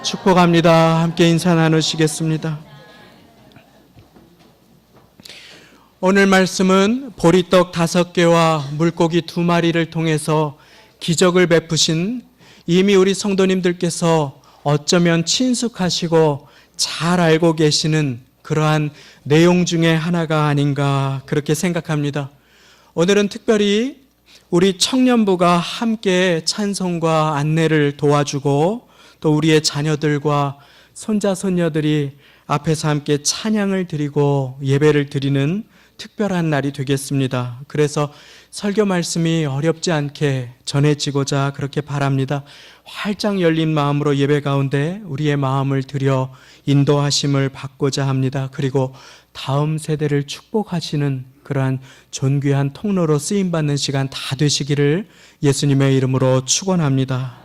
축복합니다. 함께 인사 나누시겠습니다. 오늘 말씀은 보리떡 5개와 물고기 2마리를 통해서 기적을 베푸신 이미 우리 성도님들께서 어쩌면 친숙하시고 잘 알고 계시는 그러한 내용 중에 하나가 아닌가 그렇게 생각합니다. 오늘은 특별히 우리 청년부가 함께 찬송과 안내를 도와주고 또 우리의 자녀들과 손자 손녀들이 앞에서 함께 찬양을 드리고 예배를 드리는 특별한 날이 되겠습니다. 그래서 설교 말씀이 어렵지 않게 전해지고자 그렇게 바랍니다. 활짝 열린 마음으로 예배 가운데 우리의 마음을 들여 인도하심을 받고자 합니다. 그리고 다음 세대를 축복하시는 그러한 존귀한 통로로 쓰임받는 시간 다 되시기를 예수님의 이름으로 축원합니다.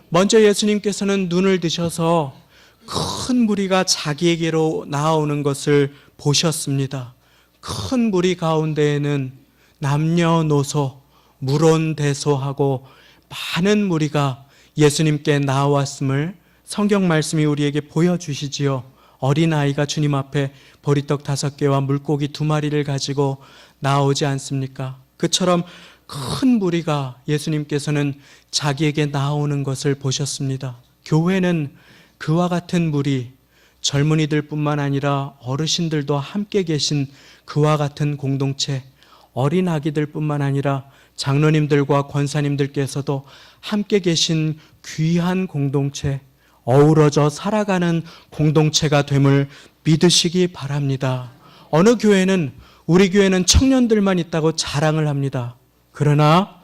먼저 예수님께서는 눈을 드셔서 큰 무리가 자기에게로 나아오는 것을 보셨습니다. 큰 무리 가운데에는 남녀노소, 물온대소하고 많은 무리가 예수님께 나왔음을 성경 말씀이 우리에게 보여주시지요. 어린아이가 주님 앞에 보리떡 5개와 물고기 2마리를 가지고 나오지 않습니까? 그처럼 큰 무리가 예수님께서는 자기에게 나오는 것을 보셨습니다. 교회는 그와 같은 무리, 젊은이들 뿐만 아니라 어르신들도 함께 계신 그와 같은 공동체, 어린 아기들 뿐만 아니라 장로님들과 권사님들께서도 함께 계신 귀한 공동체, 어우러져 살아가는 공동체가 됨을 믿으시기 바랍니다. 어느 교회는 우리 교회는 청년들만 있다고 자랑을 합니다. 그러나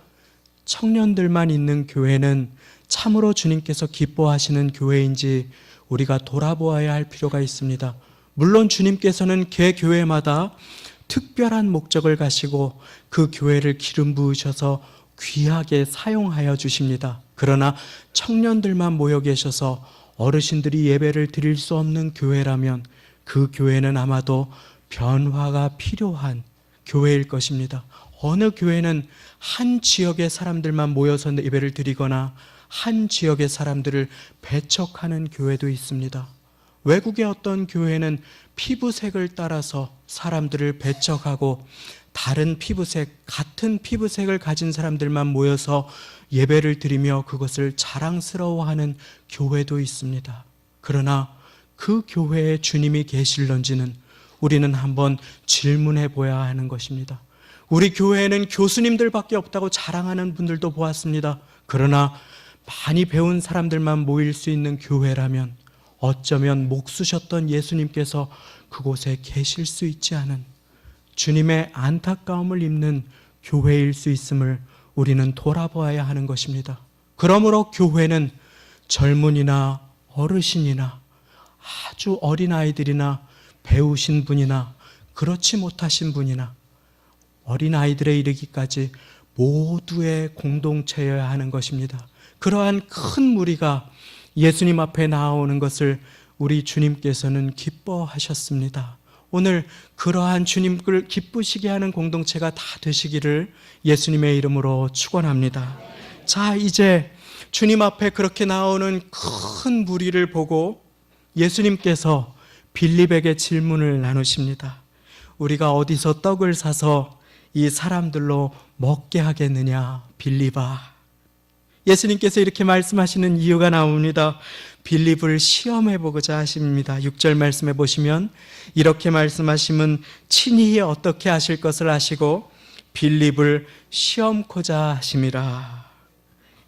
청년들만 있는 교회는 참으로 주님께서 기뻐하시는 교회인지 우리가 돌아보아야 할 필요가 있습니다. 물론 주님께서는 개 교회마다 특별한 목적을 가시고 그 교회를 기름 부으셔서 귀하게 사용하여 주십니다. 그러나 청년들만 모여 계셔서 어르신들이 예배를 드릴 수 없는 교회라면 그 교회는 아마도 변화가 필요한 교회일 것입니다. 어느 교회는 한 지역의 사람들만 모여서 예배를 드리거나 한 지역의 사람들을 배척하는 교회도 있습니다. 외국의 어떤 교회는 피부색을 따라서 사람들을 배척하고 다른 피부색, 같은 피부색을 가진 사람들만 모여서 예배를 드리며 그것을 자랑스러워하는 교회도 있습니다. 그러나 그 교회에 주님이 계실런지는 우리는 한번 질문해 보아야 하는 것입니다. 우리 교회에는 교수님들밖에 없다고 자랑하는 분들도 보았습니다. 그러나 많이 배운 사람들만 모일 수 있는 교회라면 어쩌면 목수셨던 예수님께서 그곳에 계실 수 있지 않은 주님의 안타까움을 입는 교회일 수 있음을 우리는 돌아보아야 하는 것입니다. 그러므로 교회는 젊은이나 어르신이나 아주 어린 아이들이나 배우신 분이나 그렇지 못하신 분이나 어린 아이들에 이르기까지 모두의 공동체여야 하는 것입니다. 그러한 큰 무리가 예수님 앞에 나오는 것을 우리 주님께서는 기뻐하셨습니다. 오늘 그러한 주님을 기쁘시게 하는 공동체가 다 되시기를 예수님의 이름으로 축원합니다. 자, 이제 주님 앞에 그렇게 나오는 큰 무리를 보고 예수님께서 빌립에게 질문을 나누십니다. 우리가 어디서 떡을 사서 이 사람들로 먹게 하겠느냐, 빌립아. 예수님께서 이렇게 말씀하시는 이유가 나옵니다. 빌립을 시험해보고자 하십니다. 6절 말씀해 보시면 이렇게 말씀하시면 친히 어떻게 하실 것을 아시고 빌립을 시험코자 하심이라.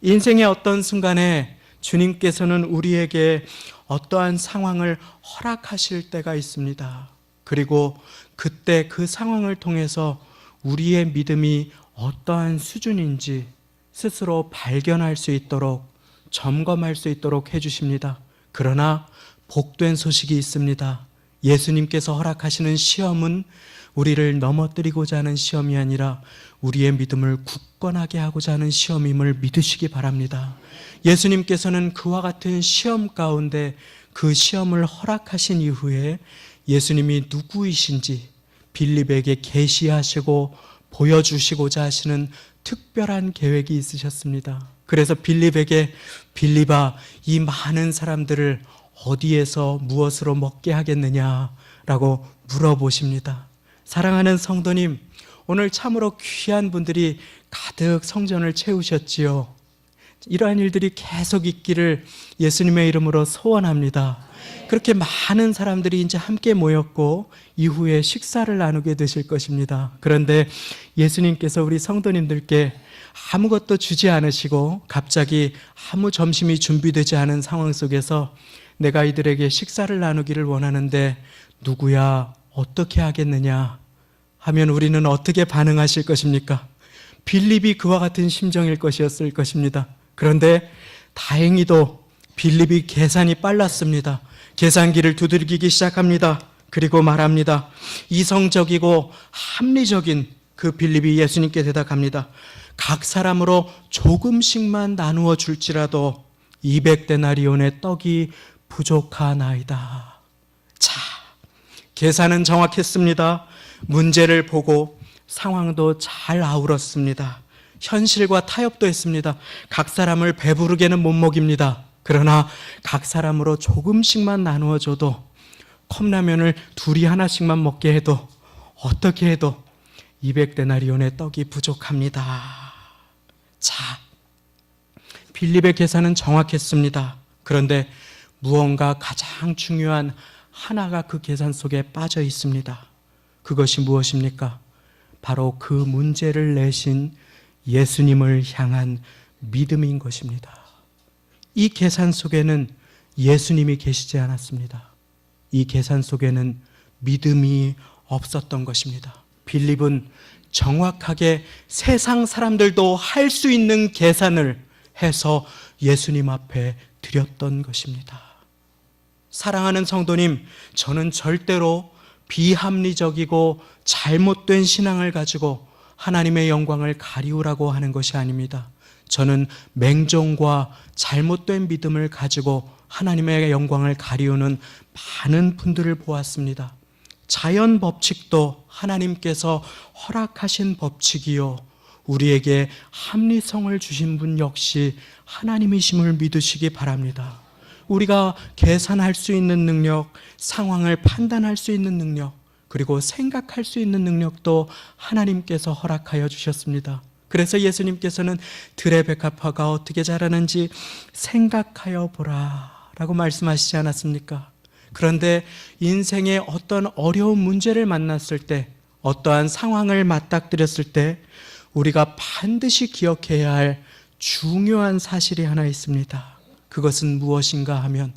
인생의 어떤 순간에 주님께서는 우리에게 어떠한 상황을 허락하실 때가 있습니다. 그리고 그때 그 상황을 통해서 우리의 믿음이 어떠한 수준인지 스스로 발견할 수 있도록 점검할 수 있도록 해주십니다. 그러나 복된 소식이 있습니다. 예수님께서 허락하시는 시험은 우리를 넘어뜨리고자 하는 시험이 아니라 우리의 믿음을 굳건하게 하고자 하는 시험임을 믿으시기 바랍니다. 예수님께서는 그와 같은 시험 가운데 그 시험을 허락하신 이후에 예수님이 누구이신지 빌립에게 계시하시고 보여주시고자 하시는 특별한 계획이 있으셨습니다. 그래서 빌립에게 빌립아, 이 많은 사람들을 어디에서 무엇으로 먹게 하겠느냐라고 물어보십니다. 사랑하는 성도님, 오늘 참으로 귀한 분들이 가득 성전을 채우셨지요. 이러한 일들이 계속 있기를 예수님의 이름으로 소원합니다. 그렇게 많은 사람들이 이제 함께 모였고 이후에 식사를 나누게 되실 것입니다. 그런데 예수님께서 우리 성도님들께 아무것도 주지 않으시고 갑자기 아무 점심이 준비되지 않은 상황 속에서 내가 이들에게 식사를 나누기를 원하는데 누구야, 어떻게 하겠느냐 하면 우리는 어떻게 반응하실 것입니까? 빌립이 그와 같은 심정일 것이었을 것입니다. 그런데 다행히도 빌립이 계산이 빨랐습니다. 계산기를 두들기기 시작합니다. 그리고 말합니다. 이성적이고 합리적인 그 빌립이 예수님께 대답합니다. 각 사람으로 조금씩만 나누어 줄지라도 200데나리온의 떡이 부족하나이다. 자, 계산은 정확했습니다. 문제를 보고 상황도 잘 아울었습니다. 현실과 타협도 했습니다. 각 사람을 배부르게는 못 먹입니다. 그러나 각 사람으로 조금씩만 나누어 줘도, 컵라면을 둘이 하나씩만 먹게 해도, 어떻게 해도 200데나리온의 떡이 부족합니다. 자, 빌립의 계산은 정확했습니다. 그런데 무언가 가장 중요한 하나가 그 계산 속에 빠져 있습니다. 그것이 무엇입니까? 바로 그 문제를 내신 예수님을 향한 믿음인 것입니다. 이 계산 속에는 예수님이 계시지 않았습니다. 이 계산 속에는 믿음이 없었던 것입니다. 빌립은 정확하게 세상 사람들도 할 수 있는 계산을 해서 예수님 앞에 드렸던 것입니다. 사랑하는 성도님, 저는 절대로 비합리적이고 잘못된 신앙을 가지고 하나님의 영광을 가리우라고 하는 것이 아닙니다. 저는 맹종과 잘못된 믿음을 가지고 하나님의 영광을 가리우는 많은 분들을 보았습니다. 자연 법칙도 하나님께서 허락하신 법칙이요, 우리에게 합리성을 주신 분 역시 하나님이심을 믿으시기 바랍니다. 우리가 계산할 수 있는 능력, 상황을 판단할 수 있는 능력, 그리고 생각할 수 있는 능력도 하나님께서 허락하여 주셨습니다. 그래서 예수님께서는 들의 백합화가 어떻게 자라는지 생각하여 보라 라고 말씀하시지 않았습니까? 그런데 인생의 어떤 어려운 문제를 만났을 때, 어떠한 상황을 맞닥뜨렸을 때 우리가 반드시 기억해야 할 중요한 사실이 하나 있습니다. 그것은 무엇인가 하면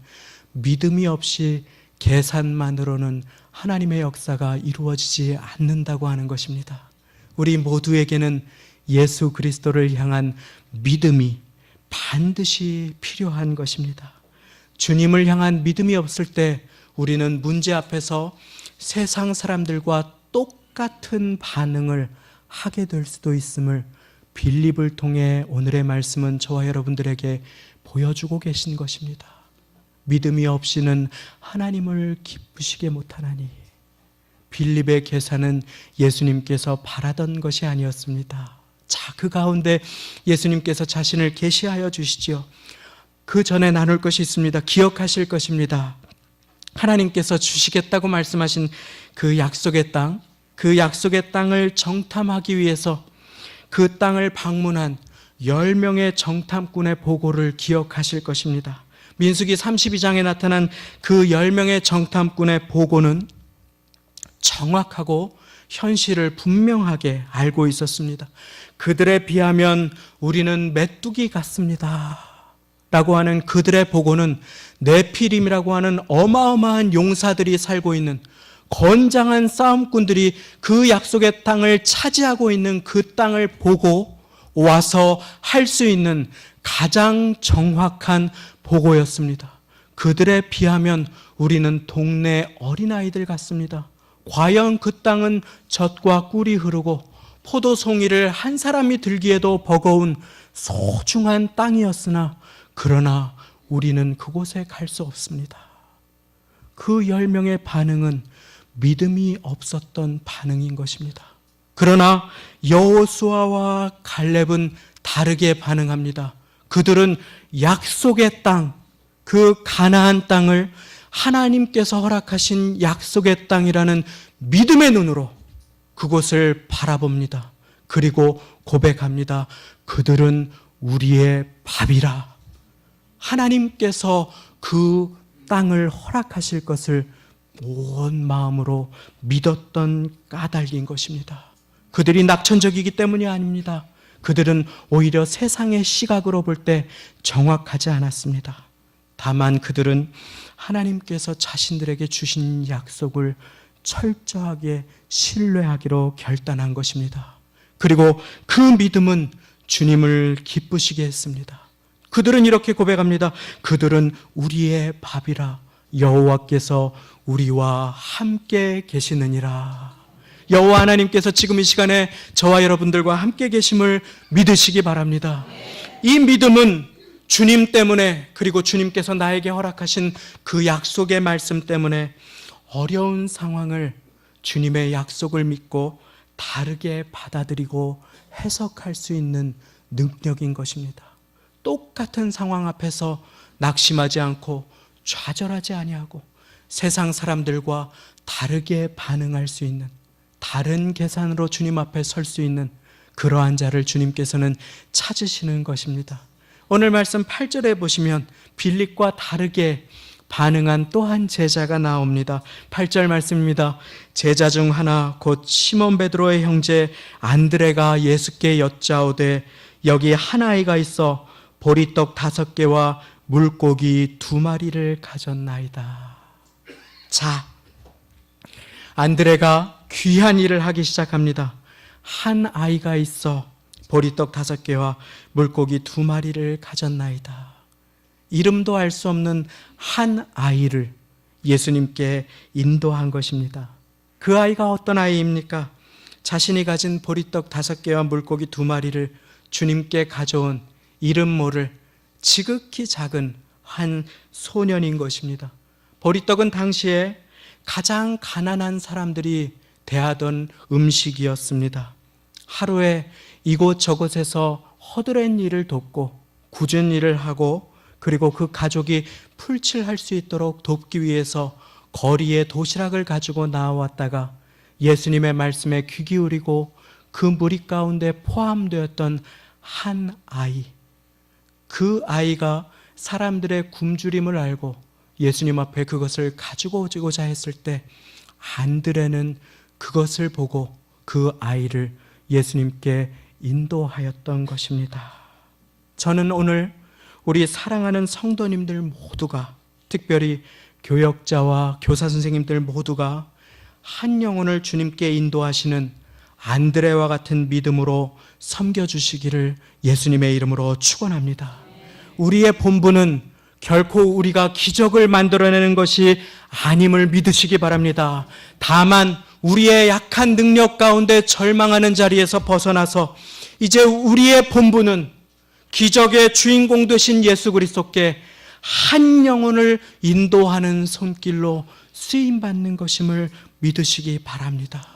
믿음이 없이 계산만으로는 하나님의 역사가 이루어지지 않는다고 하는 것입니다. 우리 모두에게는 예수 그리스도를 향한 믿음이 반드시 필요한 것입니다. 주님을 향한 믿음이 없을 때 우리는 문제 앞에서 세상 사람들과 똑같은 반응을 하게 될 수도 있음을 빌립을 통해 오늘의 말씀은 저와 여러분들에게 보여주고 계신 것입니다. 믿음이 없이는 하나님을 기쁘시게 못하나니. 빌립의 계산은 예수님께서 바라던 것이 아니었습니다. 자, 그 가운데 예수님께서 자신을 계시하여 주시지요. 그 전에 나눌 것이 있습니다. 기억하실 것입니다. 하나님께서 주시겠다고 말씀하신 그 약속의 땅, 그 약속의 땅을 정탐하기 위해서 그 땅을 방문한 10명의 정탐꾼의 보고를 기억하실 것입니다. 민수기 32장에 나타난 그 10명의 정탐꾼의 보고는 정확하고 현실을 분명하게 알고 있었습니다. 그들에 비하면 우리는 메뚜기 같습니다 라고 하는 그들의 보고는 네피림이라고 하는 어마어마한 용사들이 살고 있는, 건장한 싸움꾼들이 그 약속의 땅을 차지하고 있는 그 땅을 보고 와서 할 수 있는 가장 정확한 보고였습니다. 그들에 비하면 우리는 동네 어린아이들 같습니다. 과연 그 땅은 젖과 꿀이 흐르고 포도송이를 한 사람이 들기에도 버거운 소중한 땅이었으나, 그러나 우리는 그곳에 갈 수 없습니다. 그 10명의 반응은 믿음이 없었던 반응인 것입니다. 그러나 여호수아와 갈렙은 다르게 반응합니다. 그들은 약속의 땅, 그 가나안 땅을 하나님께서 허락하신 약속의 땅이라는 믿음의 눈으로 그곳을 바라봅니다. 그리고 고백합니다. 그들은 우리의 밥이라. 하나님께서 그 땅을 허락하실 것을 온 마음으로 믿었던 까닭인 것입니다. 그들이 낙천적이기 때문이 아닙니다. 그들은 오히려 세상의 시각으로 볼 때 정확하지 않았습니다. 다만 그들은 하나님께서 자신들에게 주신 약속을 철저하게 신뢰하기로 결단한 것입니다. 그리고 그 믿음은 주님을 기쁘시게 했습니다. 그들은 이렇게 고백합니다. 그들은 우리의 밥이라. 여호와께서 우리와 함께 계시느니라. 여호와 하나님께서 지금 이 시간에 저와 여러분들과 함께 계심을 믿으시기 바랍니다. 이 믿음은 주님 때문에, 그리고 주님께서 나에게 허락하신 그 약속의 말씀 때문에 어려운 상황을 주님의 약속을 믿고 다르게 받아들이고 해석할 수 있는 능력인 것입니다. 똑같은 상황 앞에서 낙심하지 않고 좌절하지 아니하고 세상 사람들과 다르게 반응할 수 있는, 다른 계산으로 주님 앞에 설 수 있는 그러한 자를 주님께서는 찾으시는 것입니다. 오늘 말씀 8절에 보시면 빌립과 다르게 반응한 또 한 제자가 나옵니다. 8절 말씀입니다. 제자 중 하나 곧 시몬 베드로의 형제 안드레가 예수께 여짜오되 여기 한 아이가 있어 보리떡 5개와 물고기 2마리를 가졌나이다. 자, 안드레가 귀한 일을 하기 시작합니다. 한 아이가 있어 보리떡 5개와 물고기 2마리를 가졌나이다. 이름도 알 수 없는 한 아이를 예수님께 인도한 것입니다. 그 아이가 어떤 아이입니까? 자신이 가진 보리떡 5개와 물고기 2마리를 주님께 가져온 이름 모를 지극히 작은 한 소년인 것입니다. 보리떡은 당시에 가장 가난한 사람들이 대하던 음식이었습니다. 하루에 이곳저곳에서 허드렛 일을 돕고 굳은 일을 하고 그리고 그 가족이 풀칠할 수 있도록 돕기 위해서 거리에 도시락을 가지고 나왔다가 예수님의 말씀에 귀 기울이고 그 무리 가운데 포함되었던 한 아이, 그 아이가 사람들의 굶주림을 알고 예수님 앞에 그것을 가지고 오고자 했을 때 안드레는 그것을 보고 그 아이를 예수님께 인도하였던 것입니다. 저는 오늘 우리 사랑하는 성도님들 모두가, 특별히 교역자와 교사 선생님들 모두가 한 영혼을 주님께 인도하시는 안드레와 같은 믿음으로 섬겨주시기를 예수님의 이름으로 축원합니다. 우리의 본분은 결코 우리가 기적을 만들어내는 것이 아님을 믿으시기 바랍니다. 다만 우리의 약한 능력 가운데 절망하는 자리에서 벗어나서 이제 우리의 본분은 기적의 주인공 되신 예수 그리스도께 한 영혼을 인도하는 손길로 쓰임받는 것임을 믿으시기 바랍니다.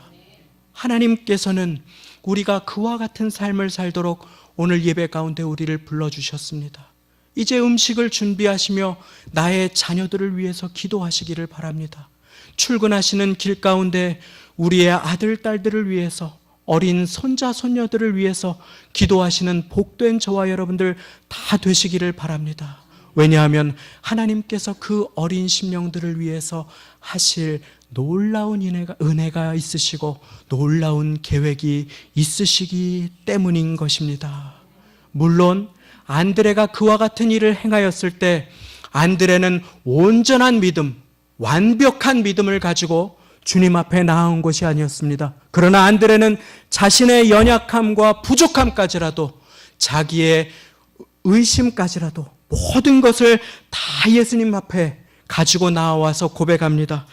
하나님께서는 우리가 그와 같은 삶을 살도록 오늘 예배 가운데 우리를 불러주셨습니다. 이제 음식을 준비하시며 나의 자녀들을 위해서 기도하시기를 바랍니다. 출근하시는 길 가운데 우리의 아들, 딸들을 위해서, 어린 손자, 손녀들을 위해서 기도하시는 복된 저와 여러분들 다 되시기를 바랍니다. 왜냐하면 하나님께서 그 어린 심령들을 위해서 하실 놀라운 은혜가 있으시고 놀라운 계획이 있으시기 때문인 것입니다. 물론 안드레가 그와 같은 일을 행하였을 때 안드레는 온전한 믿음, 완벽한 믿음을 가지고 주님 앞에 나아온 것이 아니었습니다. 그러나 안드레는 자신의 연약함과 부족함까지라도, 자기의 의심까지라도 모든 것을 다 예수님 앞에 가지고 나와서 고백합니다.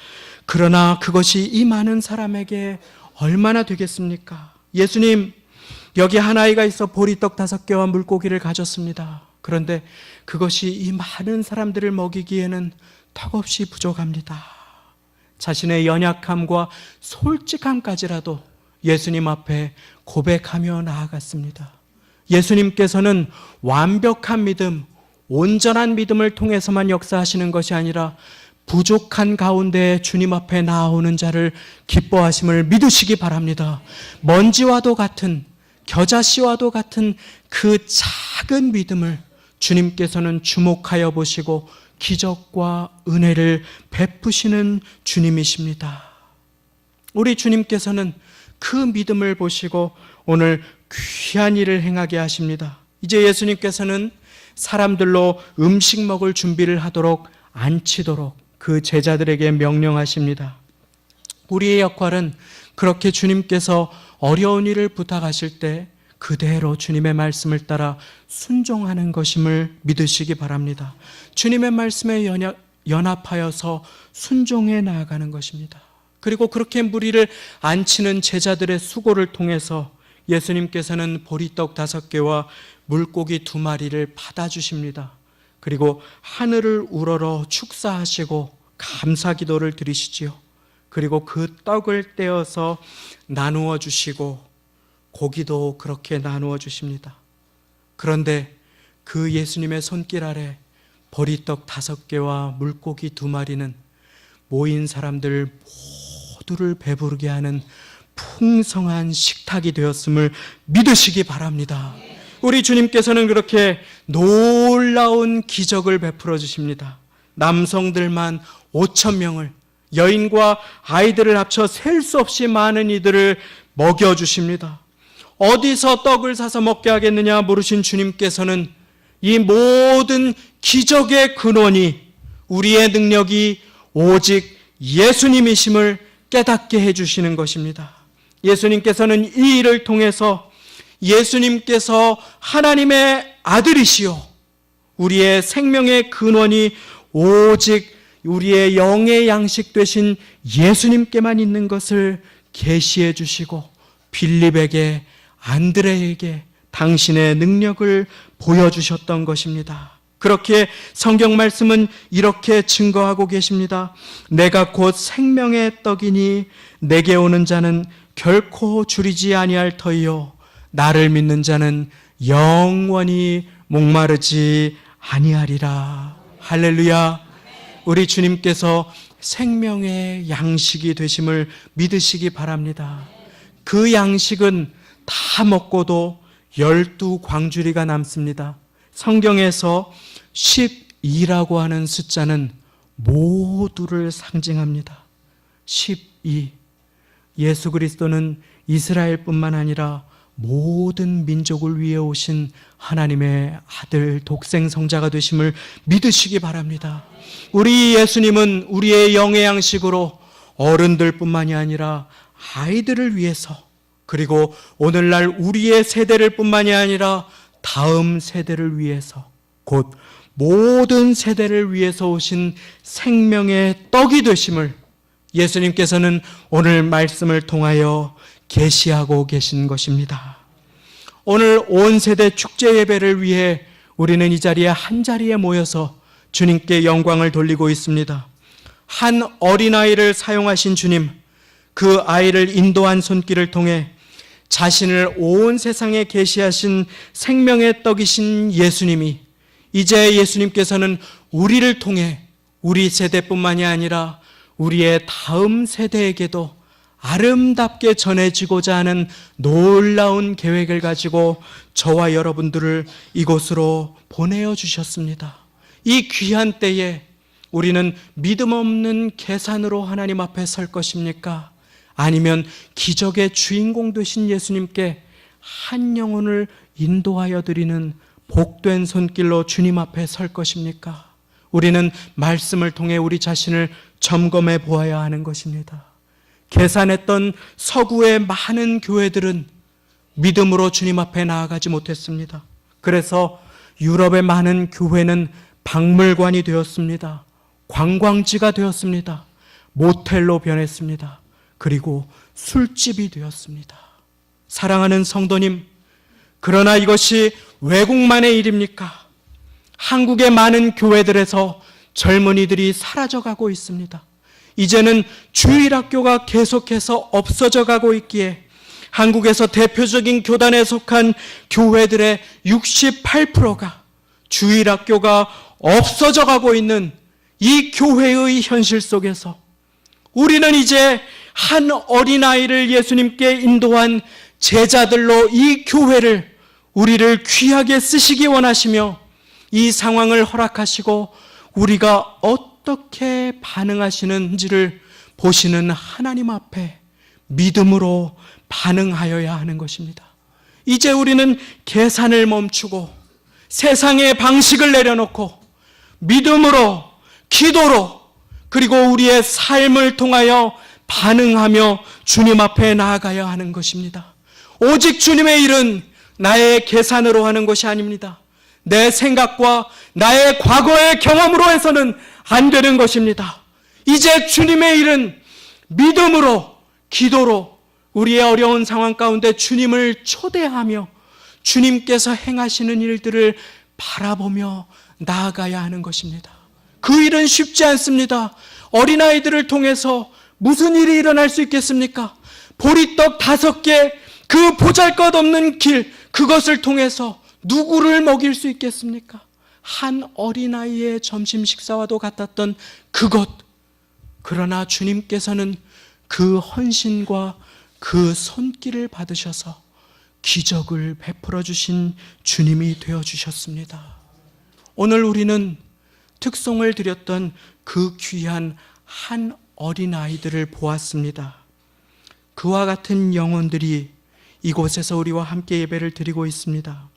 그러나 그것이 이 많은 사람에게 얼마나 되겠습니까? 예수님, 여기 한 아이가 있어 보리떡 5개와 물고기를 가졌습니다. 그런데 그것이 이 많은 사람들을 먹이기에는 턱없이 부족합니다. 자신의 연약함과 솔직함까지라도 예수님 앞에 고백하며 나아갔습니다. 예수님께서는 완벽한 믿음, 온전한 믿음을 통해서만 역사하시는 것이 아니라 부족한 가운데 주님 앞에 나오는 자를 기뻐하심을 믿으시기 바랍니다. 먼지와도 같은, 겨자씨와도 같은 그 작은 믿음을 주님께서는 주목하여 보시고 기적과 은혜를 베푸시는 주님이십니다. 우리 주님께서는 그 믿음을 보시고 오늘 귀한 일을 행하게 하십니다. 이제 예수님께서는 사람들로 음식 먹을 준비를 하도록 앉히도록 그 제자들에게 명령하십니다. 우리의 역할은 그렇게 주님께서 어려운 일을 부탁하실 때 그대로 주님의 말씀을 따라 순종하는 것임을 믿으시기 바랍니다. 주님의 말씀에 연합하여서 순종해 나아가는 것입니다. 그리고 그렇게 무리를 앉히는 제자들의 수고를 통해서 예수님께서는 보리떡 5개와 물고기 2마리를 받아주십니다. 그리고 하늘을 우러러 축사하시고 감사 기도를 드리시지요. 그리고 그 떡을 떼어서 나누어 주시고 고기도 그렇게 나누어 주십니다. 그런데 그 예수님의 손길 아래 보리떡 5개와 물고기 2마리는 모인 사람들 모두를 배부르게 하는 풍성한 식탁이 되었음을 믿으시기 바랍니다. 우리 주님께서는 그렇게 놀라운 기적을 베풀어 주십니다. 남성들만 5,000명을, 여인과 아이들을 합쳐 셀 수 없이 많은 이들을 먹여주십니다. 어디서 떡을 사서 먹게 하겠느냐 물으신 주님께서는 이 모든 기적의 근원이 우리의 능력이 오직 예수님이심을 깨닫게 해주시는 것입니다. 예수님께서는 이 일을 통해서 예수님께서 하나님의 아들이시요 우리의 생명의 근원이 오직 우리의 영의 양식 되신 예수님께만 있는 것을 계시해 주시고 빌립에게, 안드레에게 당신의 능력을 보여주셨던 것입니다. 그렇게 성경 말씀은 이렇게 증거하고 계십니다. 내가 곧 생명의 떡이니 내게 오는 자는 결코 줄이지 아니할 터이요 나를 믿는 자는 영원히 목마르지 아니하리라. 할렐루야. 우리 주님께서 생명의 양식이 되심을 믿으시기 바랍니다. 그 양식은 다 먹고도 12광주리가 남습니다. 성경에서 12라고 하는 숫자는 모두를 상징합니다. 12. 예수 그리스도는 이스라엘뿐만 아니라 모든 민족을 위해 오신 하나님의 아들 독생성자가 되심을 믿으시기 바랍니다. 우리 예수님은 우리의 영의 양식으로 어른들뿐만이 아니라 아이들을 위해서, 그리고 오늘날 우리의 세대를 뿐만이 아니라 다음 세대를 위해서, 곧 모든 세대를 위해서 오신 생명의 떡이 되심을 예수님께서는 오늘 말씀을 통하여 계시하고 계신 것입니다. 오늘 온 세대 축제 예배를 위해 우리는 이 자리에 한자리에 모여서 주님께 영광을 돌리고 있습니다. 한 어린아이를 사용하신 주님, 그 아이를 인도한 손길을 통해 자신을 온 세상에 계시하신 생명의 떡이신 예수님이 이제 예수님께서는 우리를 통해 우리 세대뿐만이 아니라 우리의 다음 세대에게도 아름답게 전해지고자 하는 놀라운 계획을 가지고 저와 여러분들을 이곳으로 보내어 주셨습니다. 이 귀한 때에 우리는 믿음 없는 계산으로 하나님 앞에 설 것입니까? 아니면 기적의 주인공 되신 예수님께 한 영혼을 인도하여 드리는 복된 손길로 주님 앞에 설 것입니까? 우리는 말씀을 통해 우리 자신을 점검해 보아야 하는 것입니다. 계산했던 서구의 많은 교회들은 믿음으로 주님 앞에 나아가지 못했습니다. 그래서 유럽의 많은 교회는 박물관이 되었습니다. 관광지가 되었습니다. 모텔로 변했습니다. 그리고 술집이 되었습니다. 사랑하는 성도님, 그러나 이것이 외국만의 일입니까? 한국의 많은 교회들에서 젊은이들이 사라져가고 있습니다. 이제는 주일학교가 계속해서 없어져 가고 있기에 한국에서 대표적인 교단에 속한 교회들의 68%가 주일학교가 없어져 가고 있는 이 교회의 현실 속에서 우리는 이제 한 어린아이를 예수님께 인도한 제자들로 이 교회를, 우리를 귀하게 쓰시기 원하시며 이 상황을 허락하시고 우리가 어떻게 반응하시는지를 보시는 하나님 앞에 믿음으로 반응하여야 하는 것입니다. 이제 우리는 계산을 멈추고 세상의 방식을 내려놓고 믿음으로, 기도로, 그리고 우리의 삶을 통하여 반응하며 주님 앞에 나아가야 하는 것입니다. 오직 주님의 일은 나의 계산으로 하는 것이 아닙니다. 내 생각과 나의 과거의 경험으로 해서는 안 되는 것입니다. 이제 주님의 일은 믿음으로, 기도로 우리의 어려운 상황 가운데 주님을 초대하며 주님께서 행하시는 일들을 바라보며 나아가야 하는 것입니다. 그 일은 쉽지 않습니다. 어린아이들을 통해서 무슨 일이 일어날 수 있겠습니까? 보리떡 5개, 그 보잘것없는 길, 그것을 통해서 누구를 먹일 수 있겠습니까? 한 어린아이의 점심 식사와도 같았던 그것. 그러나 주님께서는 그 헌신과 그 손길을 받으셔서 기적을 베풀어 주신 주님이 되어 주셨습니다. 오늘 우리는 특송을 드렸던 그 귀한 한 어린아이들을 보았습니다. 그와 같은 영혼들이 이곳에서 우리와 함께 예배를 드리고 있습니다.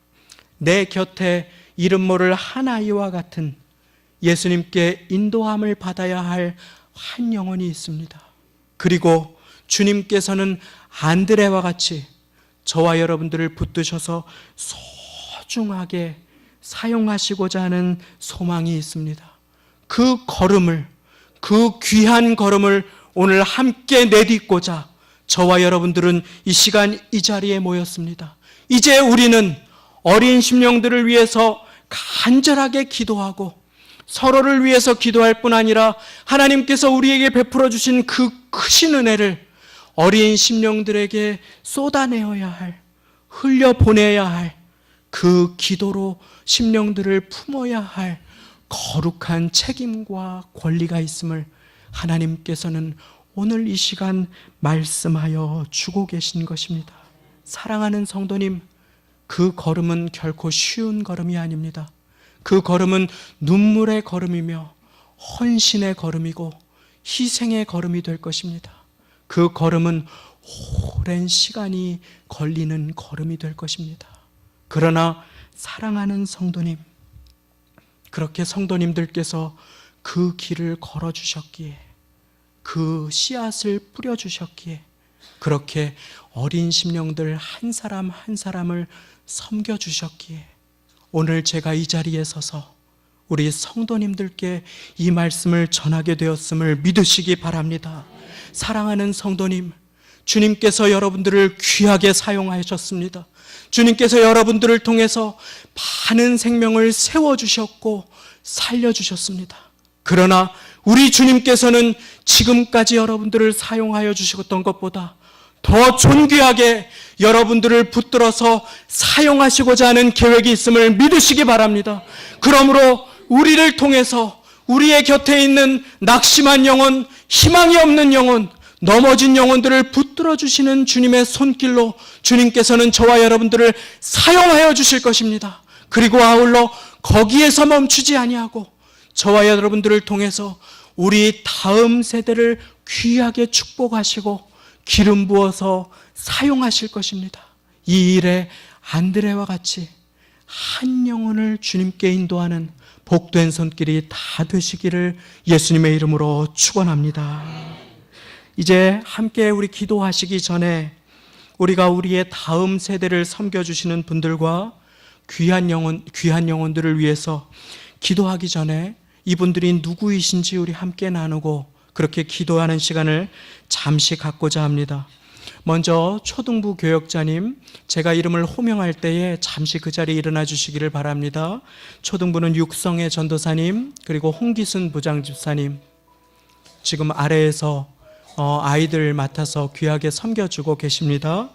내 곁에 이름 모를 한 아이와 같은 예수님께 인도함을 받아야 할 한 영혼이 있습니다. 그리고 주님께서는 안드레와 같이 저와 여러분들을 붙드셔서 소중하게 사용하시고자 하는 소망이 있습니다. 그 걸음을, 그 귀한 걸음을 오늘 함께 내딛고자 저와 여러분들은 이 시간 이 자리에 모였습니다. 이제 우리는 어린 심령들을 위해서 간절하게 기도하고 서로를 위해서 기도할 뿐 아니라 하나님께서 우리에게 베풀어 주신 그 크신 은혜를 어린 심령들에게 쏟아내어야 할, 흘려보내야 할, 그 기도로 심령들을 품어야 할 거룩한 책임과 권리가 있음을 하나님께서는 오늘 이 시간 말씀하여 주고 계신 것입니다. 사랑하는 성도님, 그 걸음은 결코 쉬운 걸음이 아닙니다. 그 걸음은 눈물의 걸음이며 헌신의 걸음이고 희생의 걸음이 될 것입니다. 그 걸음은 오랜 시간이 걸리는 걸음이 될 것입니다. 그러나 사랑하는 성도님, 그렇게 성도님들께서 그 길을 걸어주셨기에, 그 씨앗을 뿌려주셨기에, 그렇게 어린 심령들 한 사람 한 사람을 섬겨주셨기에 오늘 제가 이 자리에 서서 우리 성도님들께 이 말씀을 전하게 되었음을 믿으시기 바랍니다. 사랑하는 성도님, 주님께서 여러분들을 귀하게 사용하셨습니다. 주님께서 여러분들을 통해서 많은 생명을 세워주셨고 살려주셨습니다. 그러나 우리 주님께서는 지금까지 여러분들을 사용하여 주셨던 것보다 더 존귀하게 여러분들을 붙들어서 사용하시고자 하는 계획이 있음을 믿으시기 바랍니다. 그러므로 우리를 통해서 우리의 곁에 있는 낙심한 영혼, 희망이 없는 영혼, 넘어진 영혼들을 붙들어 주시는 주님의 손길로 주님께서는 저와 여러분들을 사용하여 주실 것입니다. 그리고 아울러 거기에서 멈추지 아니하고 저와 여러분들을 통해서 우리 다음 세대를 귀하게 축복하시고 기름 부어서 사용하실 것입니다. 이 일에 안드레와 같이 한 영혼을 주님께 인도하는 복된 손길이 다 되시기를 예수님의 이름으로 축원합니다. 이제 함께 우리 기도하시기 전에 우리가 우리의 다음 세대를 섬겨주시는 분들과 귀한 영혼들을 위해서 기도하기 전에 이분들이 누구이신지 우리 함께 나누고 그렇게 기도하는 시간을 잠시 갖고자 합니다. 먼저 초등부 교역자님, 제가 이름을 호명할 때에 잠시 그 자리에 일어나 주시기를 바랍니다. 초등부는 육성의 전도사님, 그리고 홍기순 부장집사님, 지금 아래에서 아이들 맡아서 귀하게 섬겨주고 계십니다.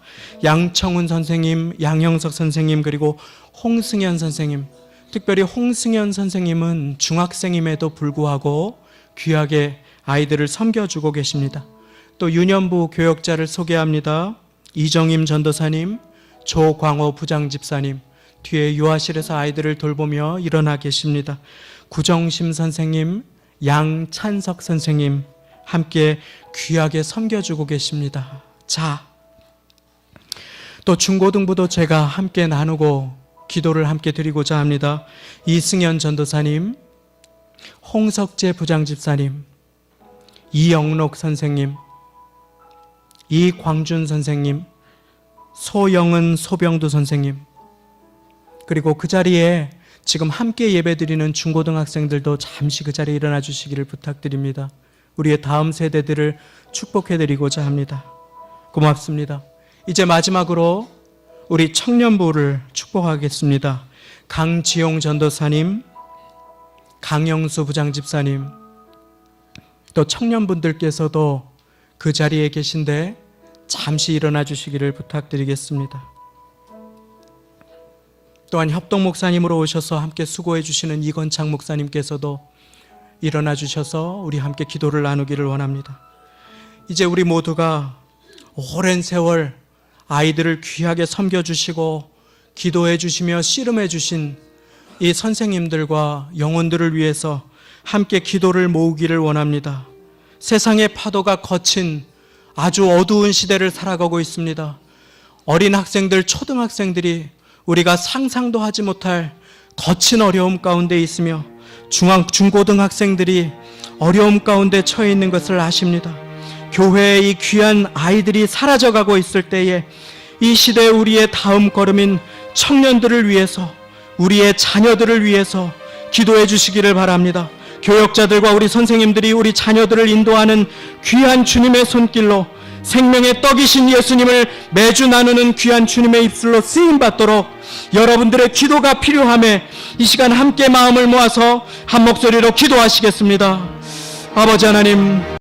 양청훈 선생님, 양형석 선생님, 그리고 홍승현 선생님. 특별히 홍승현 선생님은 중학생임에도 불구하고 귀하게 아이들을 섬겨주고 계십니다. 또 유년부 교역자를 소개합니다. 이정임 전도사님, 조광호 부장집사님, 뒤에 유아실에서 아이들을 돌보며 일어나 계십니다. 구정심 선생님, 양찬석 선생님 함께 귀하게 섬겨주고 계십니다. 자, 또 중고등부도 제가 함께 나누고 기도를 함께 드리고자 합니다. 이승현 전도사님, 홍석재 부장집사님, 이영록 선생님, 이광준 선생님, 소영은 소병두 선생님, 그리고 그 자리에 지금 함께 예배드리는 중고등학생들도 잠시 그 자리에 일어나 주시기를 부탁드립니다. 우리의 다음 세대들을 축복해드리고자 합니다. 고맙습니다. 이제 마지막으로 우리 청년부를 축복하겠습니다. 강지용 전도사님, 강영수 부장집사님, 또 청년분들께서도 그 자리에 계신데 잠시 일어나 주시기를 부탁드리겠습니다. 또한 협동 목사님으로 오셔서 함께 수고해 주시는 이건창 목사님께서도 일어나 주셔서 우리 함께 기도를 나누기를 원합니다. 이제 우리 모두가 오랜 세월 아이들을 귀하게 섬겨주시고 기도해 주시며 씨름해 주신 이 선생님들과 영혼들을 위해서 함께 기도를 모으기를 원합니다. 세상의 파도가 거친 아주 어두운 시대를 살아가고 있습니다. 어린 학생들, 초등학생들이 우리가 상상도 하지 못할 거친 어려움 가운데 있으며 중고등학생들이 어려움 가운데 처해 있는 것을 아십니다. 교회의 이 귀한 아이들이 사라져가고 있을 때에 이 시대 우리의 다음 걸음인 청년들을 위해서, 우리의 자녀들을 위해서 기도해 주시기를 바랍니다. 교역자들과 우리 선생님들이 우리 자녀들을 인도하는 귀한 주님의 손길로 생명의 떡이신 예수님을 매주 나누는 귀한 주님의 입술로 쓰임받도록 여러분들의 기도가 필요함에 이 시간 함께 마음을 모아서 한 목소리로 기도하시겠습니다. 아버지 하나님,